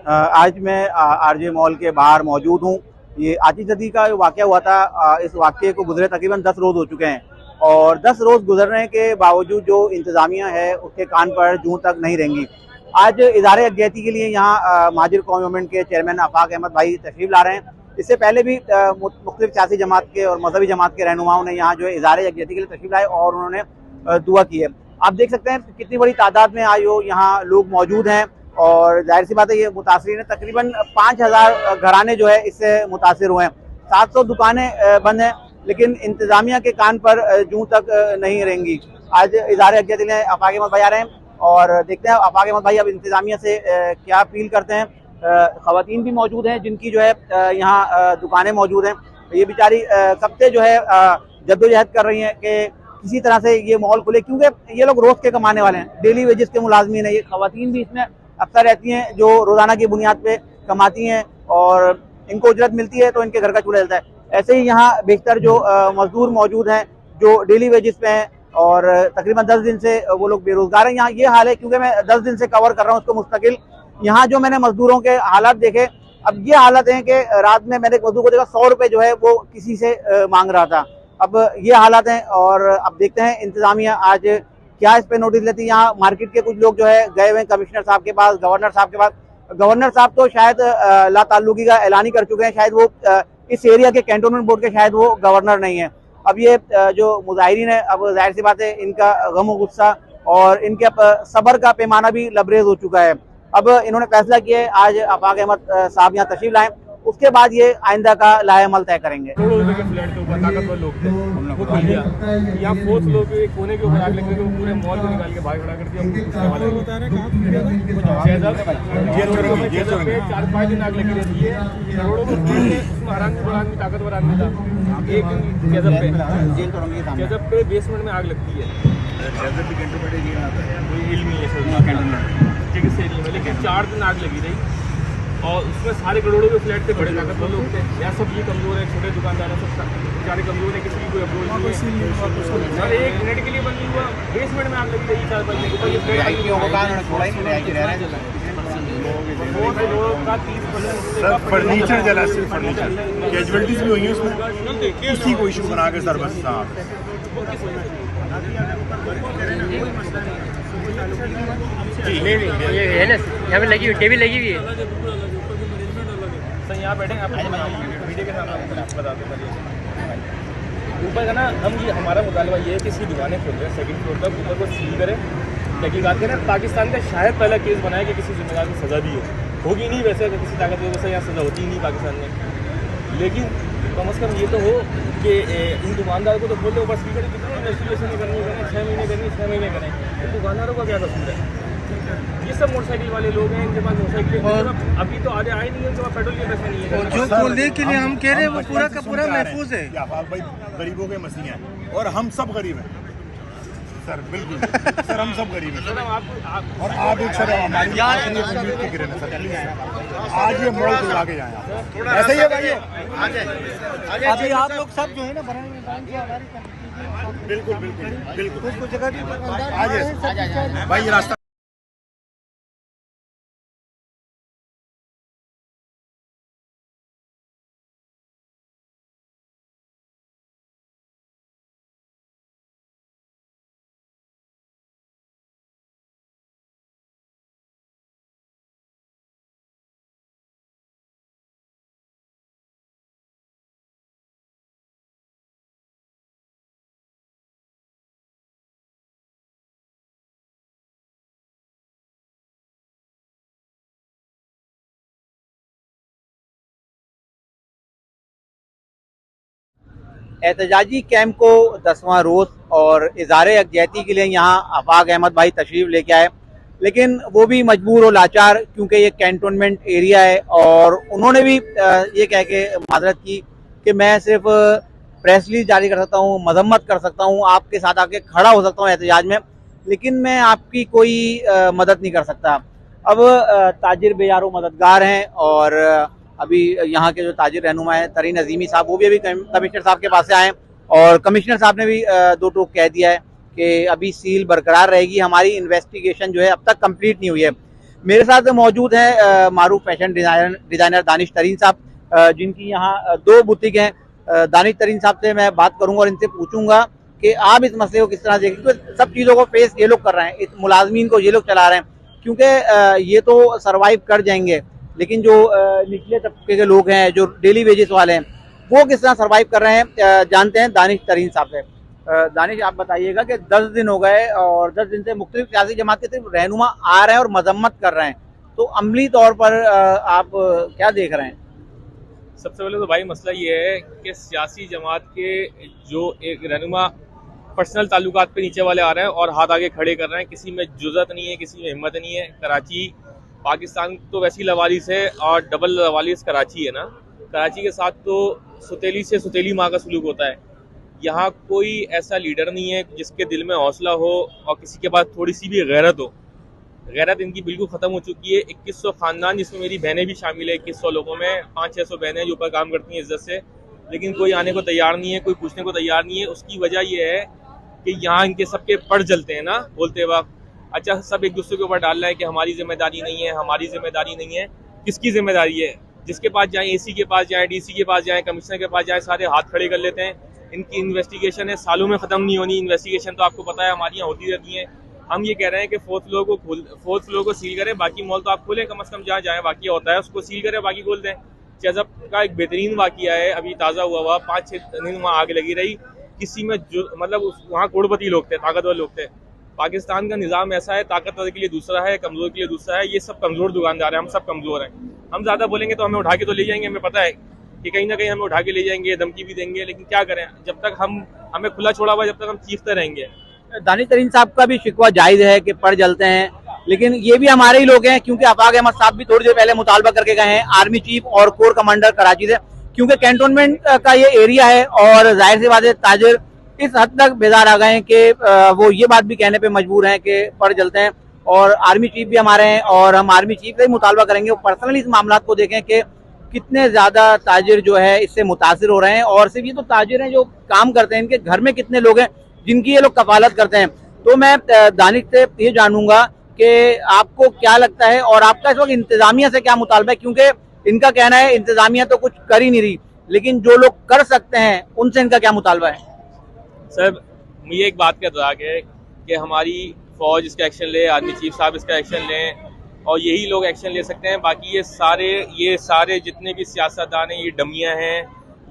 आज मैं RJ mall के बाहर मौजूद हूँ। ये आतिश सदी का वाक़या हुआ था। इस वाक़ये को गुजरे तकरीबन 10 रोज़ हो चुके हैं और 10 रोज़ गुजरने के बावजूद जो इंतज़ामिया है उसके कान पर जूं तक नहीं रहेंगी। आज इदारे यकजहती के लिए यहाँ महाजिर कौमी मूवमेंट के चेयरमैन आफाक अहमद भाई तशरीफ़ ला रहे हैं। इससे पहले भी मुख्तलिफ सियासी जमात के और मजहबी जमात के रहनुमाओं ने यहाँ जो है इदारे यकजहती के लिए तशरीफ़ लाए और उन्होंने दुआ की है। आप देख सकते हैं कितनी बड़ी तादाद में आज यहाँ लोग मौजूद हैं और जाहिर सी बात है ये मुतासिरीन तकरीबन 5000 घराने जो है इससे मुतासिर हुए हैं। 700 दुकानें बंद हैं लेकिन इंतजामिया के कान पर जूं तक नहीं रहेंगी। आज इदारे यकजहती में आफाक अहमद भाई आ रहे हैं और देखते हैं आफाक अहमद भाई अब इंतजामिया से क्या अपील करते हैं। खवातीन भी मौजूद हैं जिनकी जो है यहाँ दुकानें मौजूद हैं। ये बेचारी कब से जो है जद्दोजहद कर रही हैं कि किसी तरह से ये मॉल खुले, क्योंकि ये लोग रोज के कमाने वाले हैं, डेली वेजेस के मुलाजमीन है। ये खवातीन भी इसमें अक्सर रहती हैं जो रोजाना की बुनियाद पे कमाती हैं और इनको उजरत मिलती है तो इनके घर का चूल्हा जलता है। ऐसे ही यहाँ बेशतर जो मजदूर मौजूद हैं जो डेली वेजेस पे हैं और तकरीबन 10 दिन से वो लोग बेरोजगार हैं। यहाँ ये हाल है क्योंकि मैं 10 दिन से कवर कर रहा हूँ उसको मुस्तकिल। यहाँ जो मैंने मजदूरों के हालात देखे, अब ये हालत है कि रात में मैंने एक मजदूर को देखा 100 रुपये जो है वो किसी से मांग रहा था। अब ये हालात हैं और अब देखते हैं इंतजामिया आज क्या इस पे नोटिस लेती है। यहाँ मार्केट के कुछ लोग जो है गए हुए कमिश्नर साहब के पास, गवर्नर साहब के पास। गवर्नर साहब तो शायद ला ताल्लुकी का ऐलान ही कर चुके हैं, शायद वो इस एरिया के कैंटोनमेंट बोर्ड के शायद वो गवर्नर नहीं है। अब ये जो मुजाहिरीन है अब जाहिर सी बात है इनका गम और गुस्सा और इनके सब्र का पैमाना भी लबरेज हो चुका है। अब इन्होंने फैसला किया है आज आफाक अहमद साहब यहाँ तशरीफ लाएं, उसके बाद ये आइंदा का लाएअमल तय करेंगे। करोड़ों रुपए के फ्लैट के ऊपर ताकतवर लोग थे, वो खुल गया। यहाँ फोर्स लोग एक कोने के ऊपर आग लग गई, वो पूरे मॉल को निकाल के बाहर खड़ा कर दिया। 4-5 दिन आग लगी रहती है। करोड़ों के फ्लैट थे, उसमें आदमी ताकतवर आदमी था। एक गजब पे बेसमेंट में आग लगती है। लेकिन 4 दिन आग लगी रही और उसमें सारे करोड़ों के फ्लैट थे, बड़े ताकतवर लोग थे। या सब ये कमजोर है, छोटे दुकानदार हैं, सब बेचारे कमजोर है, किसी की कोई अप्रोच नहीं है। और 1 मिनट के लिए बंद नहीं हुआ, बेसमेंट में आग लगी रही 4 बजने के ऊपर। ये फ्लैट फर्नीचर जला, सिर्फ फर्नीचर, कैजुअलिटीज भी हुई है उसमें, किसी को इशू बना के सर बस साहब ये है ना, यहाँ पे लगी हुई टेबल लगी हुई है। सर यहाँ बैठे वीडियो के सामने आपको बता दूँ ऊपर का ना हमारा मुतालबा ये है कि इसकी दुकानें खोल रहे हैं 2nd फ्लोर तक, ऊपर को सील करें, तहकीकात करें। पाकिस्तान का शायद पहला केस बनाया कि किसी जिम्मेदार को सज़ा दी होगी नहीं, वैसे तो किसी ताकतवर से यहाँ सज़ा होती ही नहीं पाकिस्तान में। लेकिन कम से कम ये तो हो कि इन दुकानदारों को तो बोलते ऊपर सील करें, कितनी इन्वेस्टिगेशन करनी है, 6 महीने करनी, 6 महीने करें। तो दुकानदारों का क्या कसूर है? ये सब मोटरसाइकिल वाले लोग हैं, इनके पास मोटरसाइकिल और अभी तो आधे आए नहीं है, उनके पास पेट्रोल के पैसे नहीं है। और जो खोलने के लिए हम कह रहे हैं वो पूरा का पूरा महफूज है। आफाक भाई गरीबों के मसीह हैं और हम सब गरीब हैं सर, बिल्कुल सर, हम सब गरीब हैं। और आप एक सर हमारी आज ये मॉल खुला के जाए, ऐसे ही है भाई। अभी आप लोग सब जो है ना बिल्कुल बिल्कुल बिल्कुल कुछ जगह भाई ये रास्ता एहतजाजी कैंप को 10वां रोज़ और इज़ारे यकजहती के लिए यहाँ आफाक अहमद भाई तशरीफ़ लेके आए, लेकिन वो भी मजबूर और लाचार क्योंकि ये कैंटोनमेंट एरिया है। और उन्होंने भी ये कह के माजरत की कि मैं सिर्फ प्रेस रिलीज जारी कर सकता हूँ, मजम्मत कर सकता हूँ, आपके साथ आके खड़ा हो सकता हूँ एहतजाज में, लेकिन मैं आपकी कोई मदद नहीं कर सकता। अब ताजिर बेयारो मददगार हैं और अभी यहाँ के जो ताजिर रहनुमा है तरीन अजीमी साहब, वो भी अभी कमिश्नर साहब के पास से आए और कमिश्नर साहब ने भी 2 टोक कह दिया है कि अभी सील बरकरार रहेगी, हमारी इन्वेस्टिगेशन जो है अब तक कंप्लीट नहीं हुई है। मेरे साथ मौजूद है मारूफ फैशन डिजाइनर दानिश तरीन साहब, जिनकी यहाँ 2 बुटीक हैं। दानिश तरीन साहब से मैं बात करूंगा और इनसे पूछूंगा कि आप इस मसले को किस तरह देखें, क्योंकि सब चीज़ों को फेस ये लोग कर रहे हैं, इस मुलाजमीन को ये लोग चला रहे हैं, क्योंकि ये तो सरवाइव कर जाएंगे, लेकिन जो निचले तबके के लोग हैं, जो डेली वेजेस वाले हैं, वो किस तरह सरवाइव कर रहे हैं, जानते हैं दानिश तरीन साहब से। दानिश, आप बताइएगा कि 10 दिन हो गए और 10 दिन से मुख्तलिफ सियासी जमात के सिर्फ रहनुमा आ रहे हैं और मजम्मत कर रहे हैं, तो अमली तौर पर आप क्या देख रहे हैं? सबसे पहले तो भाई मसला ये है कि सियासी जमात के जो एक रहनुमा पर्सनल ताल्लुकात पे नीचे वाले आ रहे हैं और हाथ आगे खड़े कर रहे हैं। किसी में जुज़त नहीं है, किसी में हिम्मत नहीं है। कराची पाकिस्तान तो वैसी लवारिस है और डबल लवारिस कराची है ना। कराची के साथ तो सुतेली से सुतेली माँ का सलूक होता है। यहाँ कोई ऐसा लीडर नहीं है जिसके दिल में हौसला हो और किसी के पास थोड़ी सी भी गैरत हो। गैरत इनकी बिल्कुल ख़त्म हो चुकी है। 2100 ख़ानदान, जिसमें मेरी बहनें भी शामिल है, 2100 लोगों में 500-600 बहनें जो ऊपर काम करती हैं इज्जत से, लेकिन कोई आने को तैयार नहीं है, कोई पूछने को तैयार नहीं है। उसकी वजह यह है कि यहाँ इनके सबके पड़ जलते हैं ना बोलते वक्त। अच्छा, सब एक दूसरे के ऊपर डाल रहे हैं कि हमारी जिम्मेदारी नहीं है, हमारी जिम्मेदारी नहीं है। किसकी जिम्मेदारी है? जिसके पास जाएँ, एसी के पास जाएँ, डीसी के पास जाएँ, कमिश्नर के पास जाएँ, सारे हाथ खड़े कर लेते हैं। इनकी इन्वेस्टिगेशन है, सालों में ख़त्म नहीं होनी इन्वेस्टिगेशन, तो आपको पता है हमारी यहाँ होती रहती है। हम ये कह रहे हैं कि फोर्थ फ्लोर को सील करें, बाकी मॉल तो आप खोलें, कम से कम जहाँ जहाँ वाक़या होता है उसको सील करें, बाकी खोल दें। चेज़अप का एक बेहतरीन वाक़या है, अभी ताज़ा हुआ 5-6 दिन वहाँ आग लगी रही। किसी में जो मतलब वहाँ करोड़पति लोग थे, ताकतवर लोग थे। पाकिस्तान का निज़ाम ऐसा है, ताकतवर के लिए दूसरा है, कमज़ोर के लिए दूसरा है। ये सब कमज़ोर दुकानदार हैं, हम सब कमज़ोर हैं। हम ज़्यादा बोलेंगे तो हमें उठा के तो ले जाएंगे, हमें पता है कि कहीं ना कहीं हमें उठा के ले जाएंगे, धमकी भी देंगे, लेकिन क्या करें, जब तक हमें खुला छोड़ा हुआ, जब तक हम चीखते रहेंगे। दानिश तरीन साहब का भी शिकवा जायज है कि पड़ जलते हैं, लेकिन ये भी हमारे ही लोग हैं, क्योंकि अफाक अहमद साहब भी थोड़ी देर पहले मुतालबा करके गए हैं आर्मी चीफ और कोर कमांडर कराची से, क्योंकि कैंटोनमेंट का ये एरिया है और जाहिर सी बात है ताजिर इस हद तक बेजार आ गए हैं कि वो ये बात भी कहने पे मजबूर हैं कि पड़ जलते हैं। और आर्मी चीफ भी हमारे हैं और हम आर्मी चीफ से ही मुतालबा करेंगे, वो पर्सनली इस मामला को देखें कि कितने ज्यादा ताजिर जो है इससे मुतासिर हो रहे हैं। और सिर्फ ये तो ताजिर हैं जो काम करते हैं, इनके घर में कितने लोग हैं जिनकी ये लोग कफालत करते हैं। तो मैं दानिश से ये जानूंगा कि आपको क्या लगता है और आपका इस वक्त इंतजामिया से क्या मुतालबा है, क्योंकि इनका कहना है इंतजामिया तो कुछ कर ही नहीं रही, लेकिन जो लोग कर सकते हैं उनसे इनका क्या मुतालबा है? सर, मुझे एक बात का इतराक है कि हमारी फौज इसका एक्शन ले, आर्मी चीफ साहब इसका एक्शन लें और यही लोग एक्शन ले सकते हैं। बाकी ये सारे जितने भी सियासतदान हैं, ये डमियाँ हैं,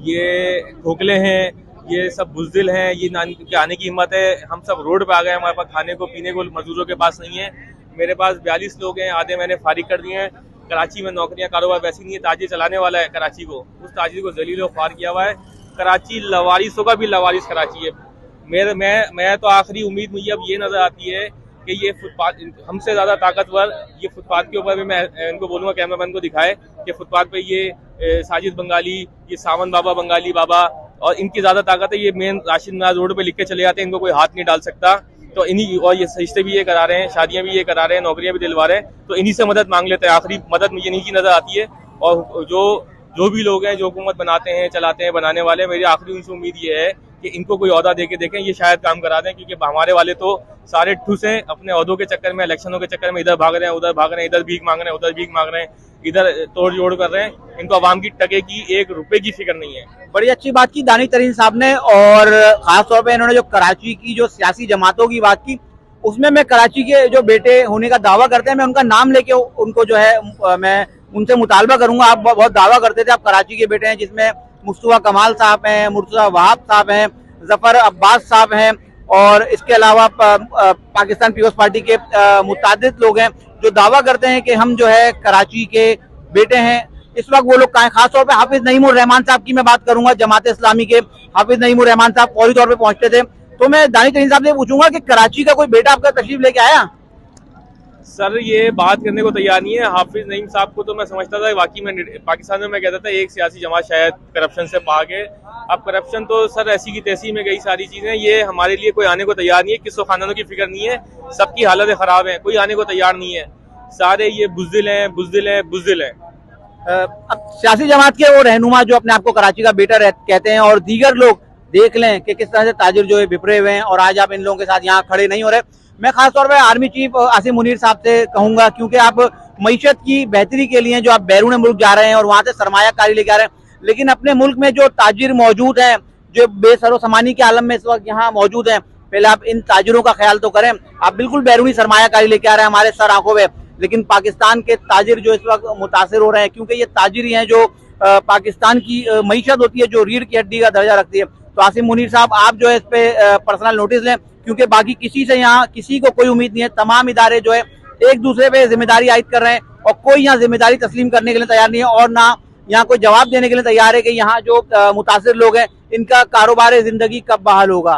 ये खोखले हैं, ये सब बुज़दिल हैं, ये आने की हिम्मत है। हम सब रोड पे आ गए, हमारे पास खाने को पीने को मजदूरों के पास नहीं है। मेरे पास 42 लोग हैं, आधे मैंने फारिग कर दिए हैं। कराची में नौकरियां कारोबार वैसी नहीं है, ताजिर चलाने वाला है कराची को, उस ताजिर को जलील और ख्वार किया हुआ है। कराची लवारिसों का भी लवारिस कराची है। मैं तो आखिरी उम्मीद मुझे अब ये नजर आती है कि ये फुटपाथ हमसे ज़्यादा ताकतवर, ये फुटपाथ के ऊपर भी मैं इनको बोलूँगा कैमरामैन को दिखाए कि फुटपाथ पे ये साजिद बंगाली, ये सावन बाबा बंगाली बाबा, और इनकी ज़्यादा ताकत है। ये मेन राशिद नाज रोड पे लिख के चले जाते हैं, इनको कोई हाथ नहीं डाल सकता। तो इन्हीं, और ये रिश्ते भी ये करा रहे हैं, शादियाँ भी ये करा रहे हैं, नौकरियाँ भी दिलवा रहे हैं, तो इन्हीं से मदद मांग लेते हैं। आखिरी मदद मुझे इन्हीं की नज़र आती है। और जो भी लोग हैं जो हुकूमत बनाते हैं, चलाते हैं, बनाने वाले, मेरी आखिरी उनसे उम्मीद ये है कि इनको कोई ओहदा दे के देखें, ये शायद काम करा दें, क्योंकि हमारे वाले तो सारे ठूस हैं अपने ओहदों के चक्कर में, इलेक्शनों के चक्कर में, इधर भाग रहे हैं, उधर भाग रहे हैं, इधर भीख मांग रहे हैं, उधर भीख मांग रहे हैं, इधर तोड़ जोड़ कर रहे हैं। इनको अवाम की टके की 1 रुपए की फिक्र नहीं है। बड़ी अच्छी बात की दानिश तरीन साहब ने, और खास तौर पे इन्होंने जो कराची की जो सियासी जमातों की बात की, उसमें मैं कराची के जो बेटे होने का दावा करते हैं, मैं उनका नाम लेके उनको जो है मैं उनसे मुतालबा करूंगा। आप बहुत दावा करते थे आप कराची के बेटे हैं, जिसमें मुस्तफा कमाल साहब हैं, मुर्तजा वहाब साहब हैं, जफर अब्बास साहब हैं, और इसके अलावा पाकिस्तान पीपल्स पार्टी के मुतादिद लोग हैं जो दावा करते हैं कि हम जो है कराची के बेटे हैं। इस वक्त वो लोग कहाँ हैं? खासतौर पे हाफिज नईमुर रहमान साहब की मैं बात करूंगा, जमात इस्लामी के हाफिज नईमुर रहमान साहब फौरी तौर पे पहुंचते थे। तो मैं दानिश तरीन साहब से पूछूंगा कि कराची का कोई बेटा आपका तशरीफ लेके आया? सर, ये बात करने को तैयार नहीं है। हाफिज नईम साहब को तो मैं समझता था वाकई में पाकिस्तान में, मैं कहता था एक सियासी जमात शायद करप्शन से पाक है। अब करप्शन तो सर ऐसी की तैसी में गई सारी चीजें। ये हमारे लिए कोई आने को तैयार नहीं है, किसको खानदानों की फिक्र नहीं है, सबकी हालत खराब है, कोई आने को तैयार नहीं है। सारे ये बुज़दिल हैं, बुज़दिल हैं, बुज़दिल हैं। अब सियासी जमात के वो रहनुमा जो अपने आपको कराची का बेटा कहते हैं, और दीगर लोग देख लें कि किस तरह से ताजिर जो है बिफरे हुए हैं, और आज आप इन लोगों के साथ यहाँ खड़े नहीं हो रहे। मैं खासतौर पर आर्मी चीफ आसिम मुनीर साहब से कहूंगा, क्योंकि आप मईशत की बेहतरी के लिए जो आप बैरून मुल्क जा रहे हैं और वहां से सरमायाकारी लेके आ रहे हैं, लेकिन अपने मुल्क में जो ताजिर मौजूद हैं, जो बेसरो सामानी के आलम में इस वक्त यहाँ मौजूद हैं, पहले आप इन ताजिरों का ख्याल तो करें। आप बिल्कुल बैरूनी सरमायाकारी लेके आ रहे हैं हमारे सर आंखों में, लेकिन पाकिस्तान के ताजिर जो इस वक्त मुतासिर हो रहे हैं, क्योंकि ये ताजिर ही हैं जो पाकिस्तान की मईशत होती है, जो रीढ़ की हड्डी का दर्जा रखती है। तो आसिम मुनीर साहब, आप जो है इस पे पर्सनल नोटिस लें, क्योंकि बाकी किसी से यहाँ किसी को कोई उम्मीद नहीं है। तमाम इदारे जो है एक दूसरे पे जिम्मेदारी आयद कर रहे हैं और कोई यहाँ जिम्मेदारी तस्लीम करने के लिए तैयार नहीं है और ना यहाँ कोई जवाब देने के लिए तैयार है कि यहाँ जो मुतासिर लोग हैं इनका कारोबार जिंदगी कब बहाल होगा।